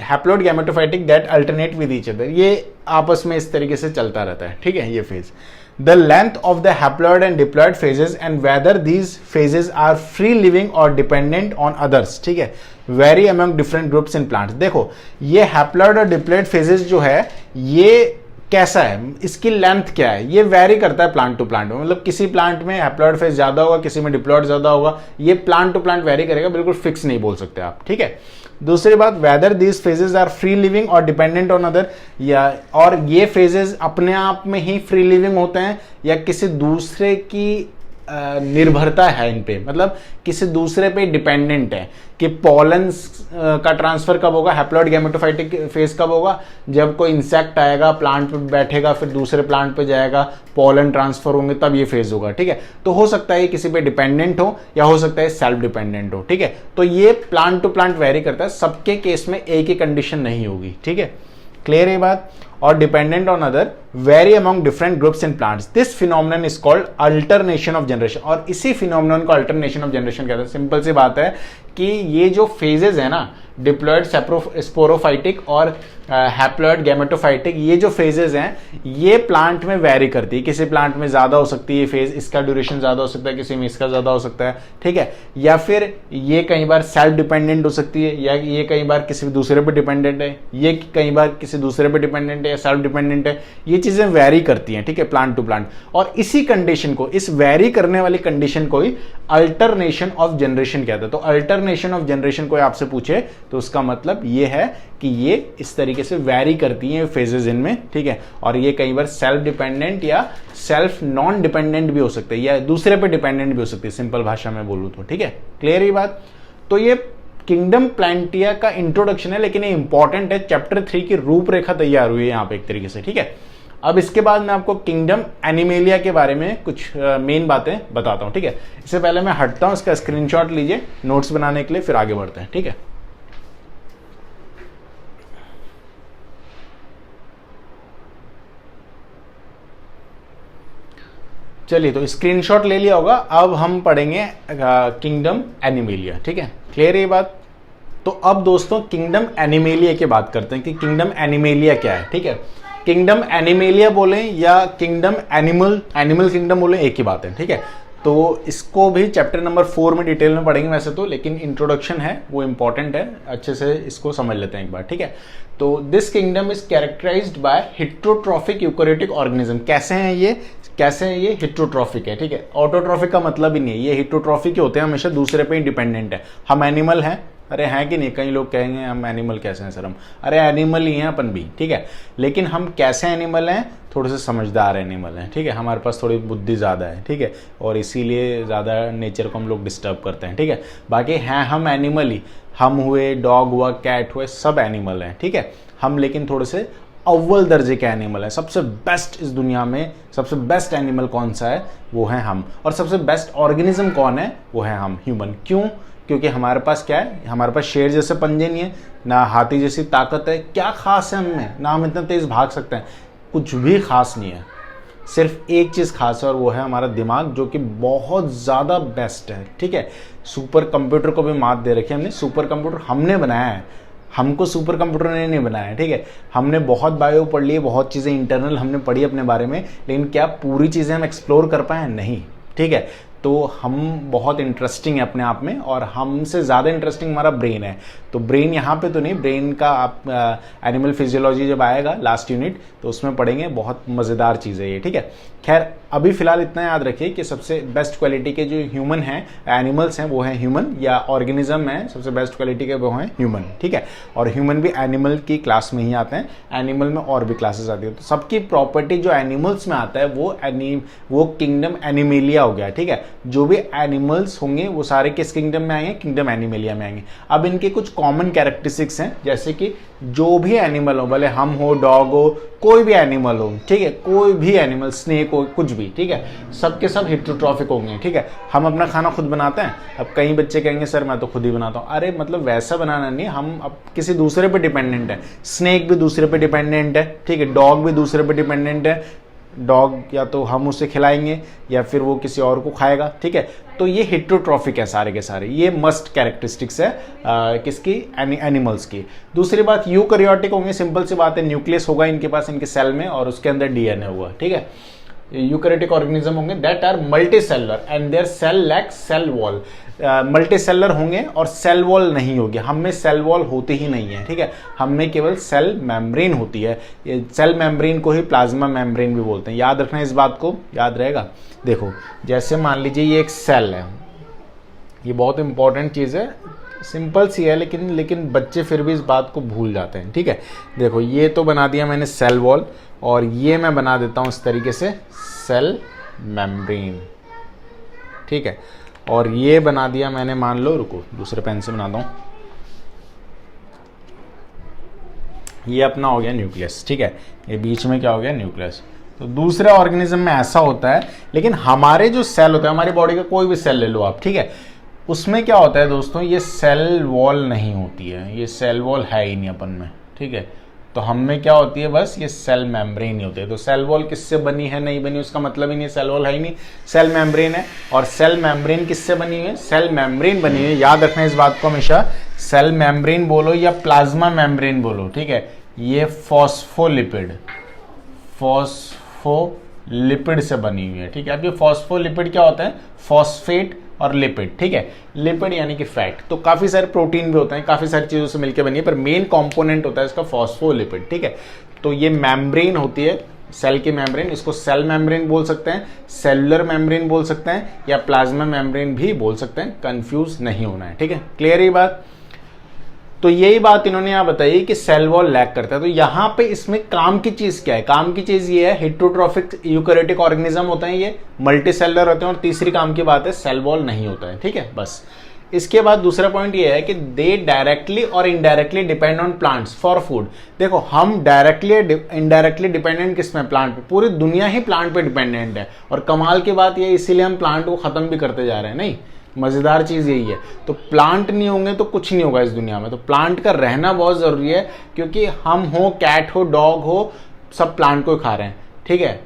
haploid gametophytic that alternate with each other, ये आपस में इस तरीके से चलता रहता है, ठीक है, ये phase. The length of the haploid and diploid phases and whether these phases are free living और डिपेंडेंट ऑन अदर्स, ठीक है, very among different groups in plants. देखो ये हैप्लॉइड और डिप्लॉइड फेजेस जो है ये कैसा है, इसकी लेंथ क्या है, ये वेरी करता है प्लांट टू प्लांट में, मतलब किसी प्लांट में हैप्लॉइड फेज ज्यादा होगा, किसी में डिप्लॉइड ज्यादा होगा, ये प्लांट टू प्लांट वेरी करेगा, बिल्कुल फिक्स नहीं बोल सकते आप, ठीक है। दूसरी बात, whether these phases are free living और डिपेंडेंट ऑन अदर, या और ये फेजेस अपने आप में ही फ्री लिविंग होते हैं या किसी दूसरे की निर्भरता है इन पे, मतलब किसी दूसरे पे डिपेंडेंट है कि पॉलन का ट्रांसफर कब होगा, हैप्लॉइड गैमेटोफाइटिक फेज कब होगा, जब कोई इंसेक्ट आएगा प्लांट पे बैठेगा फिर दूसरे प्लांट पे जाएगा, पॉलन ट्रांसफर होंगे, तब ये फेज होगा, ठीक है। तो हो सकता है किसी पे डिपेंडेंट हो या हो सकता है सेल्फ डिपेंडेंट हो, ठीक है। तो ये प्लांट टू प्लांट वेरी करता है, सबके केस में एक ही कंडीशन नहीं होगी, ठीक है, क्लियर ये बात। और dependent on other very among different groups in plants, this phenomenon is called alternation of generation, और इसी फिनोमिनन को अल्टरनेशन ऑफ जनरेशन कहते हैं। सिंपल सी बात है कि ये जो फेजेस है ना, डिप्लॉयड स्पोरोफाइटिक और हैप्लॉइड गैमेटोफाइटिक, ये जो फेजेस हैं ये प्लांट में वेरी करती है, किसी प्लांट में ज्यादा हो सकती है फेज, इसका ड्यूरेशन ज्यादा हो सकता है, किसी में इसका ज्यादा हो सकता है, ठीक है, या फिर ये कई बार सेल्फ डिपेंडेंट हो सकती है, या ये कई बार किसी दूसरे पे डिपेंडेंट है, ये कई बार किसी दूसरे पे डिपेंडेंट है या सेल्फ डिपेंडेंट है, ये चीजें वेरी करती हैं, ठीक है, प्लांट टू प्लांट। और इसी कंडीशन को, इस वेरी करने वाली कंडीशन को ही अल्टरनेशन ऑफ जनरेशन कहते हैं। तो अल्टरनेशन ऑफ जनरेशन कोई आपसे पूछे तो उसका मतलब ये है कि ये इस तरीके से वेरी करती हैं फेजेस इनमें, ठीक है, और ये कई बार सेल्फ डिपेंडेंट या सेल्फ नॉन डिपेंडेंट भी हो सकते हैं, या दूसरे पे डिपेंडेंट भी हो सकती है, सिंपल भाषा में बोलूं तो, ठीक है, क्लियर ये बात। तो ये किंगडम प्लांटिया का इंट्रोडक्शन है, लेकिन ये इंपॉर्टेंट है, चैप्टर 3 की रूपरेखा तैयार हुई है यहाँ पे एक तरीके से, ठीक है। अब इसके बाद मैं आपको किंगडम एनिमेलिया के बारे में कुछ मेन बातें बताता हूँ, ठीक है। इससे पहले मैं हटता हूँ, इसका स्क्रीनशॉट लीजिए नोट्स बनाने के लिए, फिर आगे बढ़ते हैं, ठीक है। चलिए, तो स्क्रीनशॉट ले लिया होगा। अब हम पढ़ेंगे किंगडम एनिमेलिया, ठीक है, क्लियर ये बात। तो अब दोस्तों किंगडम एनिमेलिया की बात करते हैं कि किंगडम एनिमेलिया क्या है, ठीक है। किंगडम एनिमेलिया बोले या किंगडम एनिमल किंगडम बोले, एक ही बात है, ठीक है। तो इसको भी चैप्टर नंबर 4 में डिटेल में पढ़ेंगे वैसे तो, लेकिन इंट्रोडक्शन है वो इंपॉर्टेंट है, अच्छे से इसको समझ लेते हैं एक बार, ठीक है। तो this kingdom is characterized by heterotrophic eukaryotic organism. कैसे हैं ये हेटेरोट्रॉफिक है, ठीक है। ऑटोट्रॉफिक का मतलब ही नहीं है, ये हेटेरोट्रॉफिक होते हैं, हमेशा दूसरे पे ही डिपेंडेंट है। हम एनिमल हैं, अरे हैं कि नहीं, कई लोग कहेंगे हम एनिमल कैसे हैं सर, हम अरे एनिमल ही हैं अपन भी, ठीक है। लेकिन हम कैसे एनिमल हैं, थोड़े से समझदार एनिमल हैं, ठीक है, हमारे पास थोड़ी बुद्धि ज़्यादा है, ठीक है, और इसीलिए ज़्यादा नेचर को हम लोग डिस्टर्ब करते हैं, ठीक है। बाकी हैं हम एनिमल ही, हम हुए, डॉग हुआ, कैट हुए, सब एनिमल हैं, ठीक है। हम लेकिन थोड़े से अव्वल दर्जे के एनिमल है। सबसे बेस्ट इस दुनिया में सबसे बेस्ट एनिमल कौन सा है, वो है हम। और सबसे बेस्ट ऑर्गेनिज्म कौन है, वो है हम, ह्यूमन। क्यों? क्योंकि हमारे पास क्या है, हमारे पास शेर जैसे पंजे नहीं है, ना हाथी जैसी ताकत है, क्या खास है हमें, ना हम इतना तेज भाग सकते हैं, कुछ भी खास नहीं है। सिर्फ एक चीज़ खास है और वो है हमारा दिमाग, जो कि बहुत ज़्यादा बेस्ट है, ठीक है। सुपर कंप्यूटर को भी मात दे रखी है हमने, सुपर कंप्यूटर हमने बनाया है, हमको सुपर कंप्यूटर ने नहीं बनाया है, ठीक है। हमने बहुत बायो पढ़ ली, बहुत चीज़ें इंटरनल हमने पढ़ी अपने बारे में, लेकिन क्या पूरी चीज़ें हम एक्सप्लोर कर पाए? नहीं, ठीक है। तो हम बहुत इंटरेस्टिंग है अपने आप में, और हमसे ज़्यादा इंटरेस्टिंग हमारा ब्रेन है। तो ब्रेन यहाँ पे तो नहीं, ब्रेन का आप एनिमल फिजियोलॉजी जब आएगा लास्ट यूनिट तो उसमें पढ़ेंगे, बहुत मज़ेदार चीज़ है ये, ठीक है। खैर अभी फ़िलहाल इतना याद रखिए कि सबसे बेस्ट क्वालिटी के जो ह्यूमन हैं, एनिमल्स हैं, वो हैं ह्यूमन, या ऑर्गेनिज्म है सबसे बेस्ट क्वालिटी के वो हैं ह्यूमन, ठीक है। और ह्यूमन भी एनिमल की क्लास में ही आते हैं, एनिमल में और भी क्लासेस आती है। तो सबकी प्रॉपर्टी जो एनिमल्स में आता है वो किंगडम एनिमेलिया हो गया, ठीक है। जो भी एनिमल्स होंगे वो सारे किस किंगडम में आएंगे? किंगडम एनिमेलिया में आएंगे। अब इनके कुछ कॉमन कैरेक्टरिस्टिक्स हैं, जैसे कि जो भी एनिमल हो, भले हम हो, डॉग हो, कोई भी एनिमल हो, ठीक है, कोई भी एनिमल, स्नेक हो, कुछ भी, ठीक है, सब के सब हेटेरोट्रॉफिक होंगे, ठीक है। हम अपना खाना खुद बनाते हैं। अब कई बच्चे कहेंगे सर मैं तो खुद ही बनाता हूँ। अरे मतलब वैसा बनाना नहीं, हम अब किसी दूसरे पे डिपेंडेंट है। स्नेक भी दूसरे पे डिपेंडेंट है, ठीक है, डॉग भी दूसरे पे डिपेंडेंट है। डॉग या तो हम उसे खिलाएंगे या फिर वो किसी और को खाएगा, ठीक है। तो ये हेटेरोट्रॉफिक है सारे के सारे, ये मस्ट कैरेक्टरिस्टिक्स है किसकी? एनिमल्स की। दूसरी बात, यूकैरियोटिक होंगे, सिंपल सी बात है, न्यूक्लियस होगा इनके पास, इनके सेल में, और उसके अंदर डीएनए होगा, ठीक है। यूकैरियोटिक ऑर्गेनिज्म होंगे that are multicellular and their cell lack cell wall. Multicellular होंगे और सेल वॉल नहीं होगी। हम में सेल वॉल होती ही नहीं है, ठीक है। हम में केवल सेल मेम्ब्रेन होती है। ये सेल मेम्ब्रेन को ही प्लाज्मा मेम्ब्रेन भी बोलते हैं। याद रखना इस बात को, याद रहेगा। देखो जैसे मान लीजिए ये एक सेल है, ये बहुत इंपॉर्टेंट चीज़ है, सिंपल सी है, लेकिन बच्चे फिर भी इस बात को भूल जाते हैं, ठीक है। देखो ये तो बना दिया मैंने सेल वॉल, और ये मैं बना देता हूँ इस तरीके से सेल मेम्ब्रेन, ठीक है। और ये बना दिया मैंने, मान लो, रुको दूसरे पेन से बनाता हूँ, ये अपना हो गया न्यूक्लियस, ठीक है। ये बीच में क्या हो गया? न्यूक्लियस। तो दूसरे ऑर्गेनिज्म में ऐसा होता है, लेकिन हमारे जो सेल होता है, हमारी बॉडी का कोई भी सेल ले लो आप, ठीक है, उसमें क्या होता है दोस्तों? ये सेल वॉल नहीं होती है, ये सेल वॉल है ही नहीं अपन में, ठीक है। तो हम में क्या होती है? बस ये सेल मेम्ब्रेन ही होती है। तो सेल वॉल किससे बनी है, नहीं बनी, उसका मतलब ही नहीं, सेल वॉल है ही नहीं, सेल मेम्ब्रेन है। और सेल मेम्ब्रेन किससे बनी हुई है? सेल मेम्ब्रेन बनी हुई है। याद रखना इस बात को हमेशा, सेल मेम्ब्रेन बोलो या प्लाज्मा मेम्ब्रेन बोलो, ठीक है। ये फॉस्फोलिपिड से बनी हुई है, ठीक है। अब ये फॉस्फोलिपिड क्या होता है? फॉस्फेट और लिपिड, ठीक है। लिपिड यानी कि फैट। तो काफी सारे प्रोटीन भी होते हैं, काफी सारी चीजों से मिलकर बनी है, पर मेन कंपोनेंट होता है इसका फॉस्फोलिपिड, ठीक है। तो ये मेम्ब्रेन होती है, सेल की मेम्ब्रेन, इसको सेल मेम्ब्रेन बोल सकते हैं, सेलुलर मेम्ब्रेन बोल सकते हैं, या प्लाज्मा मेम्ब्रेन भी बोल सकते हैं। कंफ्यूज नहीं होना है, ठीक है। क्लियर है ये बात? तो यही बात इन्होंने यहाँ बताई कि सेल वॉल लैक करता है। तो यहाँ पे इसमें काम की चीज क्या है? काम की चीज ये है, हेटेरोट्रॉफिक यूकैरियोटिक ऑर्गेनिज्म होते हैं, ये मल्टीसेलुलर होते हैं, और तीसरी काम की बात है सेल वॉल नहीं होता है, ठीक है। बस इसके बाद दूसरा पॉइंट ये है कि दे डायरेक्टली और indirectly depend on plants for food. देखो हम डायरेक्टली इनडायरेक्टली डिपेंडेंट किस में? प्लांट पे। पूरी दुनिया ही प्लांट पे डिपेंडेंट है, और कमाल की बात ये, इसीलिए हम प्लांट को खत्म भी करते जा रहे हैं। नहीं, मजेदार चीज यही है। तो प्लांट नहीं होंगे तो कुछ नहीं होगा इस दुनिया में। तो प्लांट का रहना बहुत जरूरी है, क्योंकि हम हो, कैट हो, डॉग हो, सब प्लांट को खा रहे हैं, ठीक है।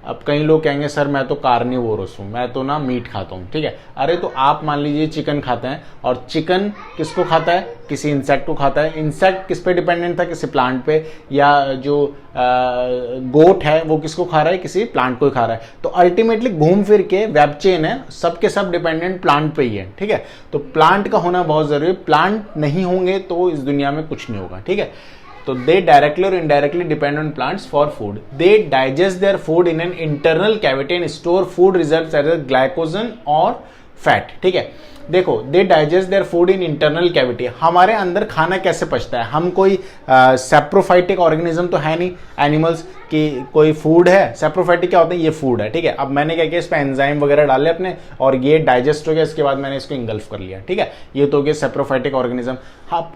अब कई लोग कहेंगे सर मैं तो कार्निवोरस हूँ, मैं तो ना मीट खाता हूँ, ठीक है। अरे तो आप मान लीजिए चिकन खाते हैं, और चिकन किसको खाता है? किसी इंसेक्ट को खाता है। इंसेक्ट किस पे डिपेंडेंट था? किसी प्लांट पे। या जो गोट है वो किसको खा रहा है? किसी प्लांट को ही खा रहा है। तो अल्टीमेटली घूम फिर के वेब चेन है, सब के सब डिपेंडेंट प्लांट पे ही है, ठीक है। तो प्लांट का होना बहुत जरूरी है। प्लांट नहीं होंगे तो इस दुनिया में कुछ नहीं होगा, ठीक है। तो दे डायरेक्टली और indirectly depend on plants for food. They digest their food in an internal cavity and store food reserves as glycogen और फैट, ठीक है। देखो they digest their food in internal cavity. हमारे अंदर खाना कैसे पचता है? हम कोई सेप्रोफाइटिक ऑर्गेनिज्म तो है नहीं, एनिमल्स कि कोई फूड है। सेप्रोफाइटिक क्या होता है? ये फूड है, ठीक है। अब मैंने क्या किया, इस पर एंजाइम वगैरह डाले अपने, और ये डाइजेस्ट हो गया, इसके बाद मैंने इसको इंगल्फ कर लिया, ठीक है। ये तो हो गया सेप्रोफाइटिक ऑर्गेनिज्म।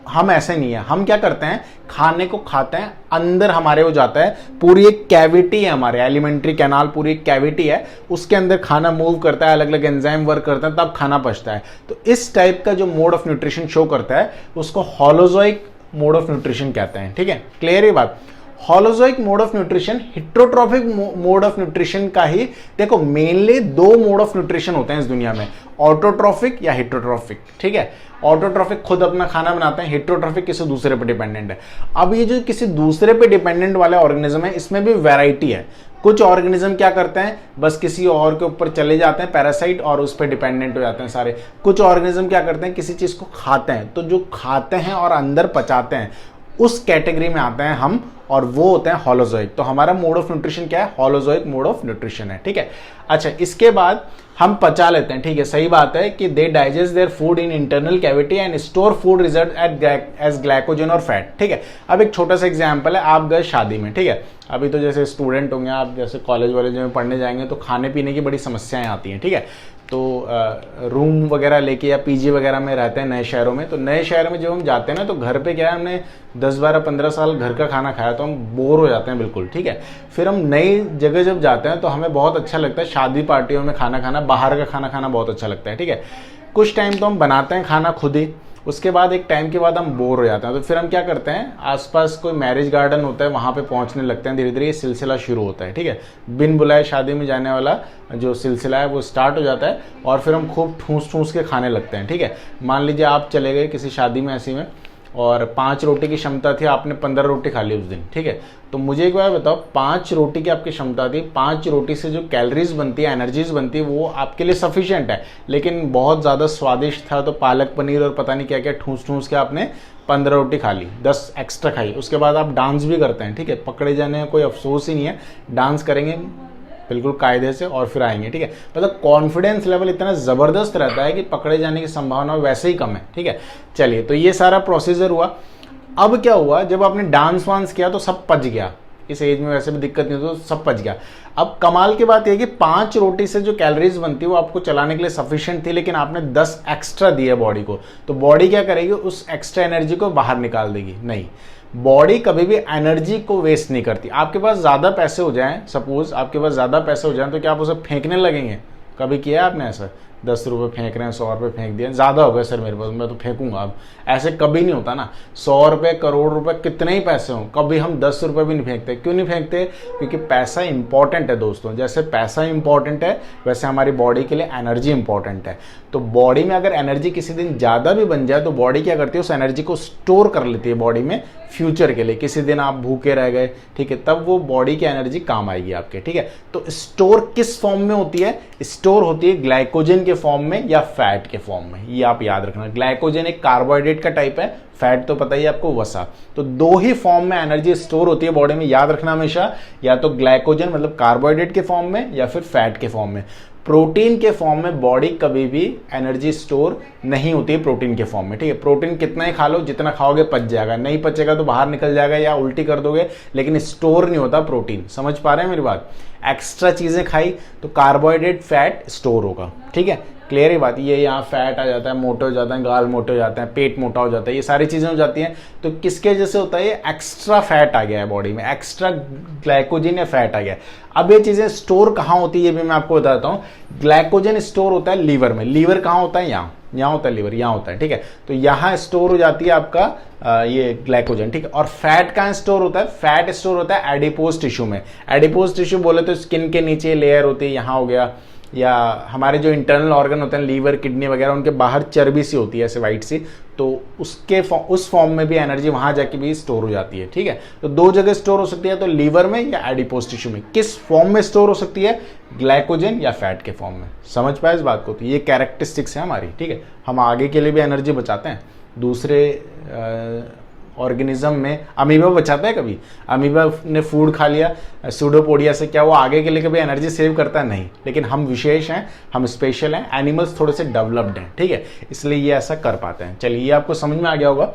हम ऐसे नहीं है। हम क्या करते हैं? खाने को खाते हैं, अंदर हमारे हो जाता है, पूरी एक कैविटी है हमारे, एलिमेंट्री कैनाल पूरी एक कैविटी है, उसके अंदर खाना मूव करता है, अलग अलग एंजाइम वर्क करता है, तब खाना पचता है। तो इस टाइप का जो मोड ऑफ न्यूट्रिशन शो करता है उसको होलोजोइक मोड ऑफ न्यूट्रिशन कहते हैं, ठीक है। क्लियर है बात? Holozoic mode of nutrition heterotrophic mode of nutrition का ही, देखो मेनली दो मोड ऑफ न्यूट्रिशन होते हैं इस दुनिया में, ऑटोट्रॉफिक या हेटेरोट्रॉफिक, ठीक है। ऑटोट्रॉफिक खुद अपना खाना बनाते हैं, हेटेरोट्रॉफिक किसी दूसरे पे डिपेंडेंट है। अब ये जो किसी दूसरे पे डिपेंडेंट वाले ऑर्गेनिज्म है, इसमें भी वैरायटी है। कुछ ऑर्गेनिज्म क्या करते हैं, बस किसी और के ऊपर चले जाते हैं पैरासाइट और उस पर डिपेंडेंट हो जाते हैं सारे। कुछ ऑर्गेनिज्म क्या करते हैं, किसी चीज को खाते हैं, तो जो खाते हैं और अंदर पचाते हैं उस कैटेगरी में आते हैं हम, और वो होते हैं होलोजोइक। तो हमारा मोड ऑफ न्यूट्रिशन क्या है, होलोजोइक मोड ऑफ न्यूट्रिशन है, ठीक है। अच्छा, इसके बाद हम पचा लेते हैं, ठीक है, सही बात है कि they digest their food in internal cavity and store food reserve as glycogen और फैट, ठीक है। अब एक छोटा सा एग्जांपल है, आप गए शादी में, ठीक है, अभी तो जैसे स्टूडेंट होंगे आप, जैसे कॉलेज वॉलेज में पढ़ने जाएंगे तो खाने पीने की बड़ी समस्याएं आती हैं, ठीक है। तो रूम वगैरह लेके या पीजी वगैरह में रहते हैं नए शहरों में, तो नए शहर में जब हम जाते हैं ना, तो घर पे क्या है, हमने 10, 12, 15 साल घर का खाना खाया तो हम बोर हो जाते हैं बिल्कुल, ठीक है। फिर हम नई जगह जब जाते हैं तो हमें बहुत अच्छा लगता है शादी पार्टियों में खाना खाना, बाहर का खाना खाना बहुत अच्छा लगता है, ठीक है। कुछ टाइम तो हम बनाते हैं खाना खुद ही, उसके बाद एक टाइम के बाद हम बोर हो जाते हैं, तो फिर हम क्या करते हैं, आसपास कोई मैरिज गार्डन होता है वहाँ पे पहुँचने लगते हैं, धीरे धीरे ये सिलसिला शुरू होता है, ठीक है। बिन बुलाए शादी में जाने वाला जो सिलसिला है वो स्टार्ट हो जाता है, और फिर हम खूब ठूस ठूस के खाने लगते हैं, ठीक है। मान लीजिए आप चले गए किसी शादी में ऐसी में, और 5 रोटी की क्षमता थी, आपने 15 रोटी खा ली उस दिन, ठीक है। तो मुझे एक बार बताओ, 5 रोटी की आपकी क्षमता थी, 5 रोटी से जो कैलोरीज बनती है, एनर्जीज बनती है, वो आपके लिए सफिशिएंट है, लेकिन बहुत ज़्यादा स्वादिष्ट था, तो पालक पनीर और पता नहीं क्या क्या ठूस ठूस के आपने 15 रोटी खा ली, 10 एक्स्ट्रा खाई। उसके बाद आप डांस भी करते हैं, ठीक है, पकड़े जाने में कोई अफसोस ही नहीं है, डांस करेंगे बिल्कुल कायदे से और फिर आएंगे, ठीक है। मतलब कॉन्फिडेंस लेवल इतना ज़बरदस्त रहता है कि पकड़े जाने की संभावना वैसे ही कम है, ठीक है। चलिए, तो ये सारा प्रोसीजर हुआ। अब क्या हुआ, जब आपने डांस वांस किया तो सब पच गया, इस एज में वैसे भी दिक्कत नहीं, तो सब पच गया। अब कमाल की बात यह कि 5 रोटी से जो कैलोरीज बनती है वो आपको चलाने के लिए सफिशिएंट थी, लेकिन आपने 10 एक्स्ट्रा दिए बॉडी को, तो बॉडी क्या करेगी, उस एक्स्ट्रा एनर्जी को बाहर निकाल देगी। नहीं, बॉडी कभी भी एनर्जी को वेस्ट नहीं करती। आपके पास ज़्यादा पैसे हो जाएं, सपोज आपके पास ज़्यादा पैसे हो जाएं, तो क्या आप उसे फेंकने लगेंगे? कभी किया है आपने ऐसा? 10 रुपये फेंक रहे हैं, 100 रुपये फेंक दिए, ज़्यादा हो गए सर मेरे पास, मैं तो फेंकूंगा। अब ऐसे कभी नहीं होता ना, 100 रुपये, करोड़ रुपए, कितने ही पैसे हों, कभी हम 10 रुपये भी नहीं फेंकते। क्यों नहीं फेंकते? क्योंकि पैसा इंपॉर्टेंट है दोस्तों। जैसे पैसा इंपॉर्टेंट है वैसे हमारी बॉडी के लिए एनर्जी इंपॉर्टेंट है। तो बॉडी में अगर एनर्जी किसी दिन ज़्यादा भी बन जाए तो बॉडी क्या करती है, उस एनर्जी को स्टोर कर लेती है बॉडी में फ्यूचर के लिए। किसी दिन आप भूखे रह गए, ठीक है, तब वो बॉडी की एनर्जी काम आएगी आपके, ठीक है। तो स्टोर किस फॉर्म में होती है? स्टोर होती है ग्लाइकोजन के फॉर्म में या फैट के फॉर्म में, ये आप याद रखना। ग्लाइकोजन एक कार्बोहाइड्रेट का टाइप है, फैट तो पता ही आपको, वसा। तो 2 ही फॉर्म में एनर्जी स्टोर होती है बॉडी में, याद रखना हमेशा, या तो ग्लाइकोजन मतलब कार्बोहाइड्रेट के फॉर्म में या फिर फैट के फॉर्म में। प्रोटीन के फॉर्म में बॉडी कभी भी एनर्जी स्टोर नहीं होती है प्रोटीन के फॉर्म में, ठीक है। प्रोटीन कितना ही खा लो, जितना खाओगे पच जाएगा, नहीं पचेगा तो बाहर निकल जाएगा या उल्टी कर दोगे, लेकिन स्टोर नहीं होता प्रोटीन। समझ पा रहे हैं मेरी बात? एक्स्ट्रा चीजें खाई तो कार्बोहाइड्रेट, फैट स्टोर होगा, ठीक है। क्लियर ही बात। ये यहाँ फैट आ जाता है, मोटे हो जाता है, गाल मोटे हो जाते हैं, पेट मोटा हो जाता है, ये सारी चीजें हो जाती हैं। तो किसके वजह से होता है? ये एक्स्ट्रा फैट आ गया है बॉडी में, एक्स्ट्रा ग्लाइकोजन या फैट आ गया है। अब ये चीजें स्टोर कहाँ होती है ये भी मैं आपको बताता हूँ। ग्लाइकोजन स्टोर होता है लीवर में। लीवर कहाँ होता है? यहाँ होता है लीवर, यहाँ होता है, ठीक है। तो यहाँ स्टोर हो जाती है आपका ये ग्लाइकोजन, ठीक है। और फैट कहाँ स्टोर होता है? फैट स्टोर होता है एडिपोज टिश्यू में। एडिपोज टिश्यू बोले तो स्किन के नीचे लेयर होती है, यहाँ हो गया, या हमारे जो इंटरनल ऑर्गन होते हैं लीवर, किडनी वगैरह, उनके बाहर चर्बी सी होती है ऐसे वाइट सी, तो उस फॉर्म में भी एनर्जी वहां जाके भी स्टोर हो जाती है, ठीक है। तो 2 जगह स्टोर हो सकती है, तो लीवर में या एडिपोज टिश्यू में। किस फॉर्म में स्टोर हो सकती है? ग्लाइकोजन या फैट के फॉर्म में। समझ पाए इस बात को? तो ये कैरेक्टरिस्टिक्स है हमारी, ठीक है। हम आगे के लिए भी एनर्जी बचाते हैं। दूसरे ऑर्गेनिज्म में अमीबा बचाता है कभी? अमीबा ने फूड खा लिया सूडोपोडिया से, क्या वो आगे के लिए कभी एनर्जी सेव करता है? नहीं। लेकिन हम विशेष हैं, हम स्पेशल हैं, एनिमल्स थोड़े से डेवलप्ड हैं, ठीक है, इसलिए ये ऐसा कर पाते हैं। चलिए, ये आपको समझ में आ गया होगा।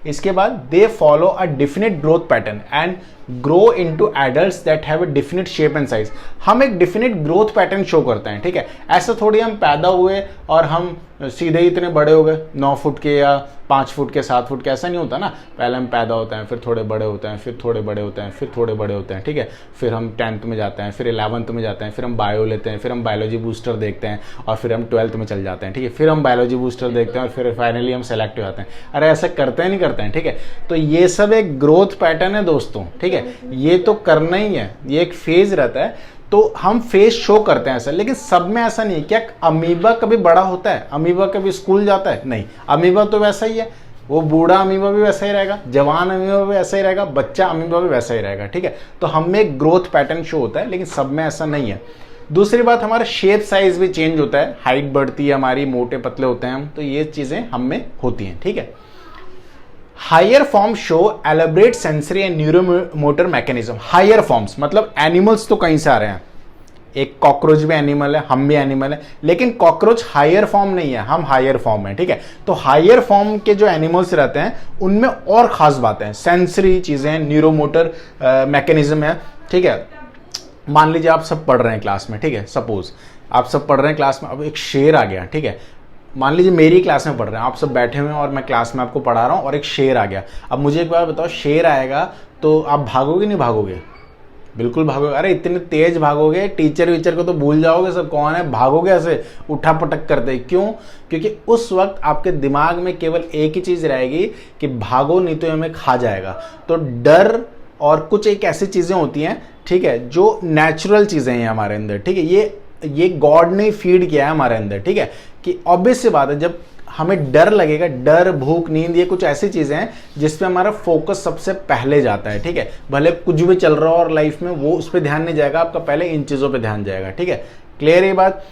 इसके बाद they follow a definite growth pattern and grow into adults that have a definite shape and size. हम एक डिफिनिट ग्रोथ पैटर्न शो करते हैं, ठीक है। ऐसा थोड़ी हम पैदा हुए और हम सीधे ही इतने बड़े हो गए, 9 फुट के या 5 फुट के, 7 फुट के, ऐसा नहीं होता ना। पहले हम पैदा होते हैं, फिर थोड़े बड़े होते हैं, फिर थोड़े बड़े होते हैं, फिर थोड़े बड़े होते हैं, ठीक है। फिर हम 10th में जाते हैं, फिर 11th में जाते हैं, फिर हम बायो लेते हैं, फिर हम बायोलॉजी बूस्टर देखते हैं, और फिर हम 12th में चल जाते हैं, ठीक है। फिर हम बायोलॉजी बूस्टर देखते हैं और फिर फाइनली हम सेलेक्ट हो जाते हैं। अरे ऐसा करते हैं नहीं करते हैं, ठीक है। तो ये सब एक ग्रोथ पैटर्न है दोस्तों, ठीक है। ये तो करना ही है, ये एक फेज रहता है, तो हम फेस शो करते हैं ऐसा। लेकिन सब में ऐसा नहीं है। क्या अमीबा कभी बड़ा होता है? अमीबा कभी स्कूल जाता है? नहीं। अमीबा तो वैसा ही है, वो बूढ़ा अमीबा भी वैसा ही रहेगा, जवान अमीबा भी वैसा ही रहेगा, बच्चा अमीबा भी वैसा ही रहेगा, ठीक है। तो हम में एक ग्रोथ पैटर्न शो होता है, लेकिन सब में ऐसा नहीं है। दूसरी बात, हमारा शेप साइज भी चेंज होता है, हाइट बढ़ती है हमारी, मोटे पतले होते हैं हम, तो ये चीजें हम में होती हैं, ठीक है। Higher form show elaborate sensory and neuromotor mechanism. Higher forms मतलब एनिमल्स तो कहीं से आ रहे हैं, एक कॉकरोच भी एनिमल है, हम भी एनिमल है, लेकिन कॉकरोच हायर फॉर्म नहीं है, हम हायर फॉर्म है, ठीक है। तो हायर फॉर्म के जो एनिमल्स रहते हैं उनमें और खास बातें हैं, सेंसरी चीजें, न्यूरोमोटर मैकेनिज्म है, ठीक है। मान लीजिए आप सब पढ़ रहे हैं क्लास में, ठीक है, सपोज आप सब पढ़ रहे हैं क्लास में, अब एक शेर आ गया, ठीक है। मान लीजिए मेरी क्लास में पढ़ रहे हैं, आप सब बैठे हुए हैं और मैं क्लास में आपको पढ़ा रहा हूं और एक शेर आ गया। अब मुझे एक बार बताओ, शेर आएगा तो आप भागोगे नहीं भागोगे? बिल्कुल भागोगे। अरे इतने तेज भागोगे, टीचर वीचर को तो भूल जाओगे, सब कौन है, भागोगे ऐसे उठा पटक करते। क्यों? क्योंकि उस वक्त आपके दिमाग में केवल एक ही चीज रहेगी कि भागो नहीं तो हमें खा जाएगा। तो डर और कुछ एक ऐसी चीजें होती हैं, ठीक है, जो नेचुरल चीजें हैं हमारे अंदर, ठीक है। ये गॉड ने फीड किया है हमारे अंदर, ठीक है, कि ऑब्वियस सी बात है जब हमें डर लगेगा, डर, भूख, नींद, ये कुछ ऐसी चीजें हैं जिसपे हमारा फोकस सबसे पहले जाता है, ठीक है। भले कुछ भी चल रहा हो और लाइफ में, वो उस पर ध्यान नहीं जाएगा आपका, पहले इन चीजों पे ध्यान जाएगा, ठीक है। क्लियर ये बात?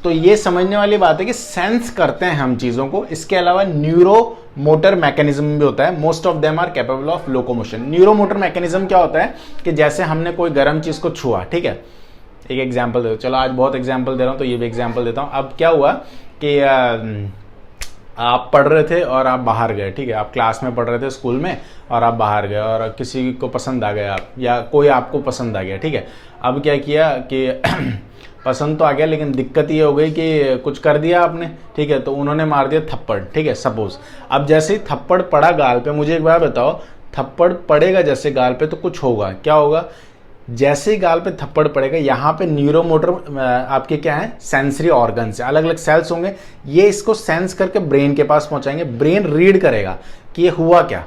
तो ये समझने वाली बात है कि सेंस करते हैं हम चीजों को। इसके अलावा न्यूरो मोटर मैकेनिज्म भी होता है, most of them are capable of locomotion. Neuro motor mechanism क्या होता है कि जैसे हमने कोई गर्म चीज को छुआ, ठीक है, एक एग्जाम्पल दे दो, चलो आज बहुत एग्जाम्पल दे रहा हूं तो ये भी एग्जाम्पल देता हूं। अब क्या हुआ कि आप पढ़ रहे थे और आप बाहर गए, ठीक है, आप क्लास में पढ़ रहे थे स्कूल में और आप बाहर गए और किसी को पसंद आ गया आप, या कोई आपको पसंद आ गया, ठीक है। अब क्या किया कि पसंद तो आ गया, लेकिन दिक्कत ये हो गई कि कुछ कर दिया आपने, ठीक है, तो उन्होंने मार दिया थप्पड़, ठीक है, सपोज। अब जैसे ही थप्पड़ पड़ा गाल पे, मुझे एक बार बताओ, थप्पड़ पड़ेगा जैसे गाल पे तो कुछ होगा, क्या होगा? जैसे ही गाल पे थप्पड़ पड़ेगा, यहाँ पे न्यूरोमोटर आपके क्या है, सेंसरी ऑर्गन्स है, अलग अलग सेल्स होंगे, ये इसको सेंस करके ब्रेन के पास पहुंचाएंगे। ब्रेन रीड करेगा कि ये हुआ क्या।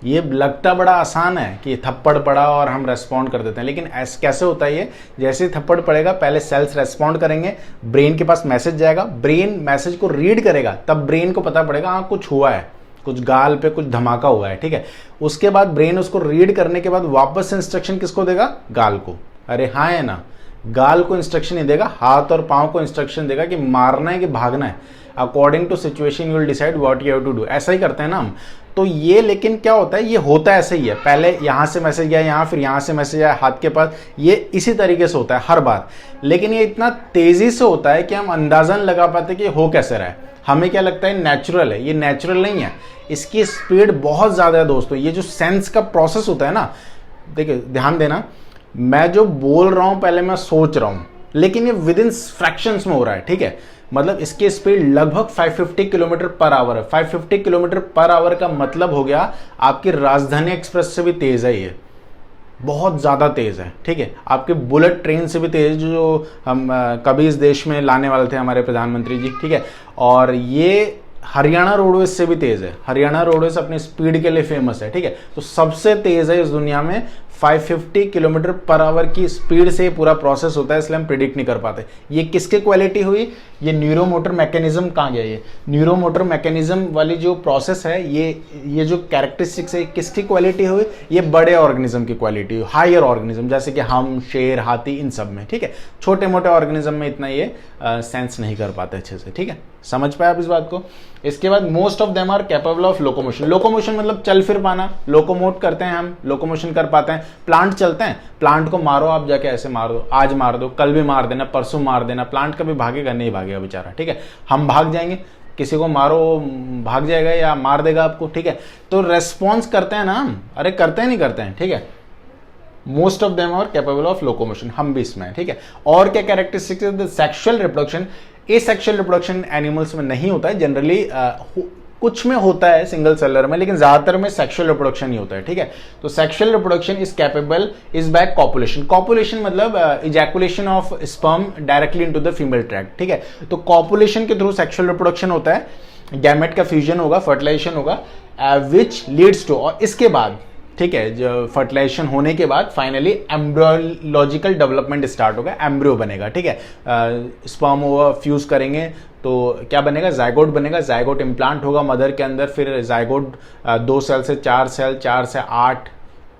ये लगता बड़ा आसान है कि थप्पड़ पड़ा और हम रेस्पॉन्ड कर देते हैं, लेकिन ऐसे कैसे होता है ये? जैसे ही थप्पड़ पड़ेगा पहले सेल्स रेस्पॉन्ड करेंगे, ब्रेन के पास मैसेज जाएगा, ब्रेन मैसेज को रीड करेगा, तब ब्रेन को पता पड़ेगा हाँ कुछ हुआ है, कुछ गाल पे कुछ धमाका हुआ है, ठीक है। उसके बाद ब्रेन उसको रीड करने के बाद वापस इंस्ट्रक्शन किसको देगा? गाल को। अरे हाँ है ना, गाल को इंस्ट्रक्शन नहीं देगा, हाथ और पांव को इंस्ट्रक्शन देगा कि मारना है कि भागना है। According to situation you will decide what you have to do. ऐसा ही करते हैं ना हम। तो ये, लेकिन क्या होता है, ये होता ऐसे ही है, पहले यहां से मैसेज गया यहाँ, फिर यहां से मैसेज आया हाथ के पास, ये इसी तरीके से होता है हर बार। लेकिन ये इतना तेजी से होता है कि हम अंदाजा नहीं लगा पाते कि हो कैसे रहा है। हमें क्या लगता है नेचुरल है, ये नेचुरल नहीं है, इसकी स्पीड बहुत ज्यादा है दोस्तों। ये जो सेंस का प्रोसेस होता है ना, देखिए ध्यान देना, मैं जो बोल रहा हूं पहले मैं सोच रहा हूं, लेकिन ये विद इन फ्रैक्शंस में हो रहा है, ठीक है। मतलब इसकी स्पीड लगभग 550 किलोमीटर पर आवर है। 550 किलोमीटर पर आवर का मतलब हो गया आपकी राजधानी एक्सप्रेस से भी तेज है, ये बहुत ज्यादा तेज है, ठीक है। आपके बुलेट ट्रेन से भी तेज, जो हम कभी इस देश में लाने वाले थे हमारे प्रधानमंत्री जी, ठीक है। और ये हरियाणा रोडवेज से भी तेज है। हरियाणा रोडवेज अपनी स्पीड के लिए फेमस है, ठीक है। तो सबसे तेज है इस दुनिया में, 550 किलोमीटर पर आवर की स्पीड से पूरा प्रोसेस होता है, इसलिए हम प्रिडिक्ट नहीं कर पाते। ये किसकी क्वालिटी हुई? ये न्यूरोमोटर मैकेनिज्म कहाँ गया? ये न्यूरोमोटर मैकेनिज्म वाली जो प्रोसेस है, ये जो कैरेक्टरिस्टिक्स है, किसकी क्वालिटी हुई? ये बड़े ऑर्गेनिज्म की क्वालिटी हुई, हायर ऑर्गेनिज्म, जैसे कि हम, शेर, हाथी, इन सब में, ठीक है। छोटे मोटे ऑर्गेनिज्म में इतना ये सेंस नहीं कर पाते अच्छे से, ठीक है। समझ पाए आप इस बात को? इसके बाद most of them are capable of locomotion. Locomotion मतलब चल फिर पाना, लोकोमोट करते हैं हम, लोकोमोशन कर पाते हैं। प्लांट चलते हैं, प्लांट को मारो आप जाके, ऐसे मार दो, आज मार दो, कल भी मार देना, परसों मार देना, प्लांट कभी भागेगा नहीं, भागेगा बेचारा, ठीक है। हम भाग जाएंगे, किसी को मारो भाग जाएगा या मार देगा आपको, ठीक है। तो रेस्पॉन्स करते हैं ना हम, अरे करते हैं नहीं करते हैं, ठीक है। Most of them are capable of locomotion, हम भी इसमें, ठीक है। और क्या कैरेक्टरिस्टिक्स है? Sexual reproduction. Asexual reproduction animals में नहीं होता है, जनरली कुछ में होता है सिंगल सेलर में, लेकिन ज्यादातर में सेक्सुअल रिप्रोडक्शन ही होता है, ठीक है। तो sexual reproduction is capable is by copulation. Copulation मतलब ejaculation of sperm directly into the female tract, ठीक है। तो कॉपुलेशन के थ्रू सेक्सुअल रिप्रोडक्शन होता है, गैमेट का फ्यूजन होगा, फर्टिलाइजेशन होगा, विच लीड्स टू, और इसके बाद ठीक है, जो फर्टिलाइजेशन होने के बाद फाइनली एम्ब्रियोलॉजिकल डेवलपमेंट स्टार्ट होगा, एम्ब्रियो बनेगा। ठीक है, स्पर्म ओवा फ्यूज करेंगे तो क्या बनेगा, जायगोट बनेगा। जायगोट इम्प्लांट होगा मदर के अंदर, फिर जायगोट 2 सेल से 4 सेल, 4 से 8,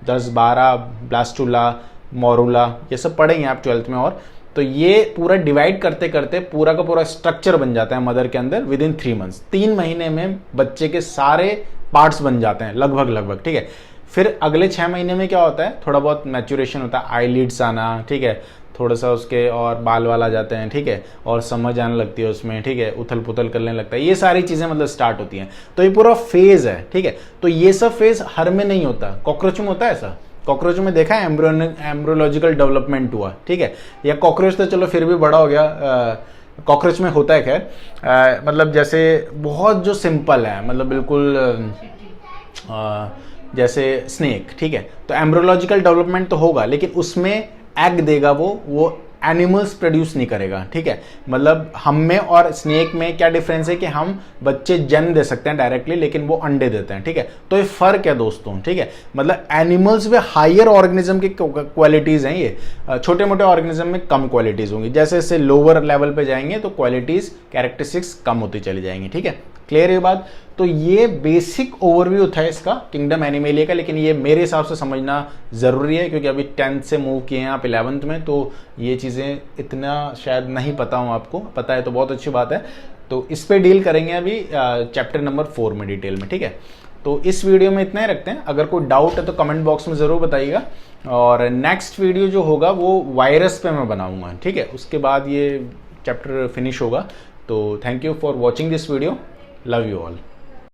10, 12 ब्लास्टुला, मोरुला, ये सब पढ़ेंगे आप 12th में। और तो ये पूरा डिवाइड करते करते पूरा का पूरा स्ट्रक्चर बन जाता है मदर के अंदर विद इन 3 मंथ्स। 3 महीने में बच्चे के सारे पार्ट्स बन जाते हैं लगभग। ठीक है, फिर अगले 6 महीने में क्या होता है, थोड़ा बहुत मैच्योरेशन होता है, आईलिड्स आना, ठीक है, थोड़ा सा उसके और बाल वाल आ जाते हैं। ठीक है, और समझ आने लगती है उसमें। ठीक है, उथल पुथल करने लगता है, ये सारी चीज़ें मतलब स्टार्ट होती हैं। तो ये पूरा फेज है। ठीक है, तो ये सब फेज हर में नहीं होता, कॉकरोच में होता है ऐसा। कॉकरोच में देखा है एम्ब्रियोलॉजिकल डेवलपमेंट हुआ। ठीक है, या कॉकरोच तो चलो फिर भी बड़ा हो गया, कॉकरोच में होता है खैर, मतलब जैसे बहुत जो सिंपल है, मतलब बिल्कुल जैसे स्नेक। ठीक है, तो एम्ब्रियोलॉजिकल डेवलपमेंट तो होगा, लेकिन उसमें एग देगा वो एनिमल्स प्रोड्यूस नहीं करेगा। ठीक है, मतलब हम में और स्नेक में क्या डिफरेंस है कि हम बच्चे जन्म दे सकते हैं डायरेक्टली, लेकिन वो अंडे देते हैं। ठीक है, तो ये फर्क है दोस्तों। ठीक है, मतलब एनिमल्स में हायर ऑर्गेनिज्म की क्वालिटीज हैं, ये छोटे मोटे ऑर्गेनिज्म में कम क्वालिटीज होंगी। जैसे जैसे लोअर लेवल पे जाएंगे तो क्वालिटीज कैरेक्टरिस्टिक्स कम होती चली जाएंगी। ठीक है, क्लियर है बात। तो ये बेसिक ओवरव्यू था इसका किंगडम एनिमेलिया का, लेकिन ये मेरे हिसाब से समझना ज़रूरी है क्योंकि अभी 10th से मूव किए हैं आप 11th में, तो ये चीज़ें इतना शायद नहीं पता हूँ, आपको पता है तो बहुत अच्छी बात है। तो इस पे डील करेंगे अभी चैप्टर नंबर 4 में डिटेल में। ठीक है, तो इस वीडियो में इतना ही रखते हैं। अगर कोई डाउट है तो कमेंट बॉक्स में ज़रूर बताइएगा, और नेक्स्ट वीडियो जो होगा वो वायरस पे मैं बनाऊँगा। ठीक है, उसके बाद ये चैप्टर फिनिश होगा। तो thank you for watching this video, love you all.